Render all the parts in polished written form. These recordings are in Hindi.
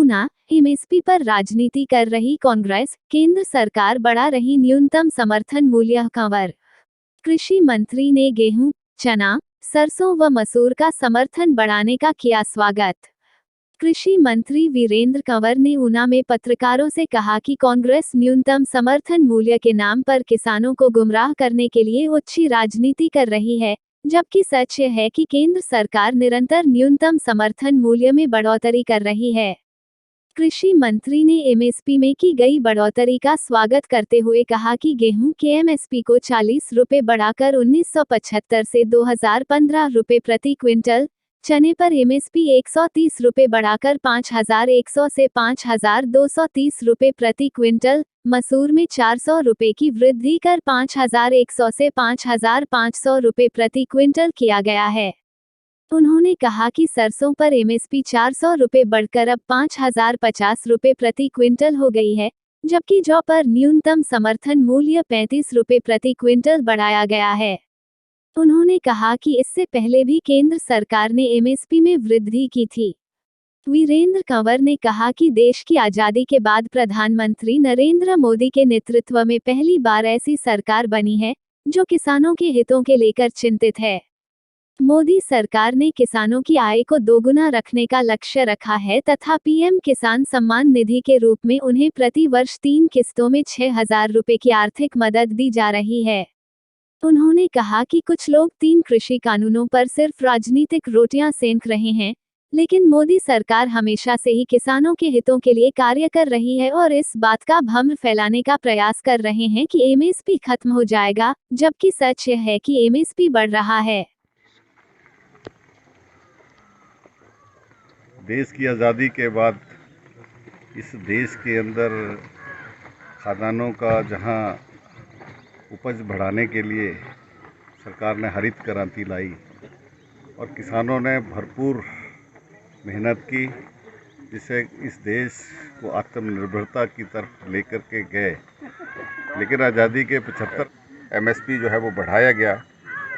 ऊना, एमएसपी पर राजनीति कर रही कांग्रेस, केंद्र सरकार बढ़ा रही न्यूनतम समर्थन मूल्य। कंवर कृषि मंत्री ने गेहूं, चना, सरसों व मसूर का समर्थन बढ़ाने का किया स्वागत। कृषि मंत्री वीरेंद्र कंवर ने ऊना में पत्रकारों से कहा कि कांग्रेस न्यूनतम समर्थन मूल्य के नाम पर किसानों को गुमराह करने के लिए ओछी राजनीति कर रही है, जबकि सच यह है कि केंद्र सरकार निरंतर न्यूनतम समर्थन मूल्य में बढ़ोतरी कर रही है। कृषि मंत्री ने एमएसपी में की गई बढ़ोतरी का स्वागत करते हुए कहा कि गेहूं के एमएसपी को 40 रुपये बढ़ाकर 1975 से 2015 रुपये प्रति क्विंटल, चने पर एमएसपी 130 रुपये बढ़ाकर 5100 से 5230 रुपये प्रति क्विंटल, मसूर में 400 रुपये की वृद्धि कर 5100 से 5500 रुपये प्रति क्विंटल किया गया है। उन्होंने कहा कि सरसों पर एमएसपी 400 रुपये बढ़कर अब 5050 रुपये प्रति क्विंटल हो गई है, जबकि जौ पर न्यूनतम समर्थन मूल्य 35 रुपये प्रति क्विंटल बढ़ाया गया है। उन्होंने कहा कि इससे पहले भी केंद्र सरकार ने एमएसपी में वृद्धि की थी। वीरेंद्र कंवर ने कहा कि देश की आज़ादी के बाद प्रधानमंत्री नरेंद्र मोदी के नेतृत्व में पहली बार ऐसी सरकार बनी है जो किसानों के हितों के लेकर चिंतित है। मोदी सरकार ने किसानों की आय को दोगुना रखने का लक्ष्य रखा है तथा पीएम किसान सम्मान निधि के रूप में उन्हें प्रति वर्ष 3 किस्तों में 6000 रुपये की आर्थिक मदद दी जा रही है। उन्होंने कहा कि कुछ लोग 3 कृषि कानूनों पर सिर्फ राजनीतिक रोटियां सेंक रहे हैं, लेकिन मोदी सरकार हमेशा से ही किसानों के हितों के लिए कार्य कर रही है और इस बात का भ्रम फैलाने का प्रयास कर रहे हैं कि एमएसपी खत्म हो जाएगा, जबकि सच यह है कि एमएसपी बढ़ रहा है। देश की आज़ादी के बाद इस देश के अंदर खाद्यान्नों का जहां उपज बढ़ाने के लिए सरकार ने हरित क्रांति लाई और किसानों ने भरपूर मेहनत की, जिससे इस देश को आत्मनिर्भरता की तरफ लेकर के गए। लेकिन आज़ादी के 75 एमएसपी जो है वो बढ़ाया गया,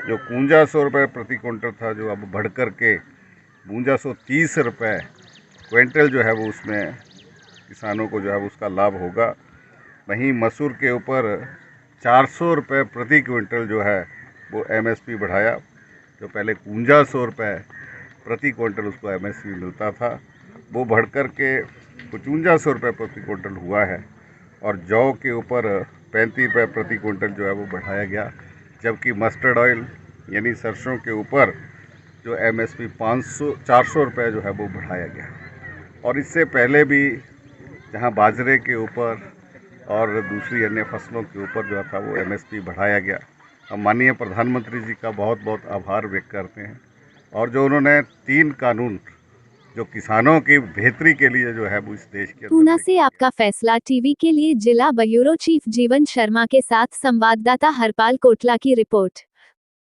जो 5100 रुपये प्रति क्विंटल था, जो अब बढ़ कर के 5230 रुपये क्विंटल जो है वो उसमें किसानों को जो है उसका लाभ होगा। वहीं मसूर के ऊपर 400 रुपये प्रति क्विंटल जो है वो एमएसपी बढ़ाया, जो पहले 5100 रुपये प्रति क्विंटल उसको एमएसपी मिलता था, वो बढ़ कर के 5500 रुपये प्रति क्विंटल हुआ है। और जौ के ऊपर 35 रुपये प्रति क्विंटल जो है वो बढ़ाया गया, जबकि मस्टर्ड ऑयल यानी सरसों के ऊपर जो एमएसपी 400 रुपये जो है वो बढ़ाया गया। और इससे पहले भी जहां बाजरे के ऊपर और दूसरी अन्य फसलों के ऊपर जो था वो एमएसपी बढ़ाया गया। हम माननीय प्रधानमंत्री जी का बहुत बहुत आभार व्यक्त करते हैं, और जो उन्होंने 3 कानून जो किसानों की बेहतरी के लिए जो है वो इस देश के ऊना से आपका फैसला टीवी के लिए जिला ब्यूरो चीफ जीवन शर्मा के साथ संवाददाता हरपाल कोटला की रिपोर्ट।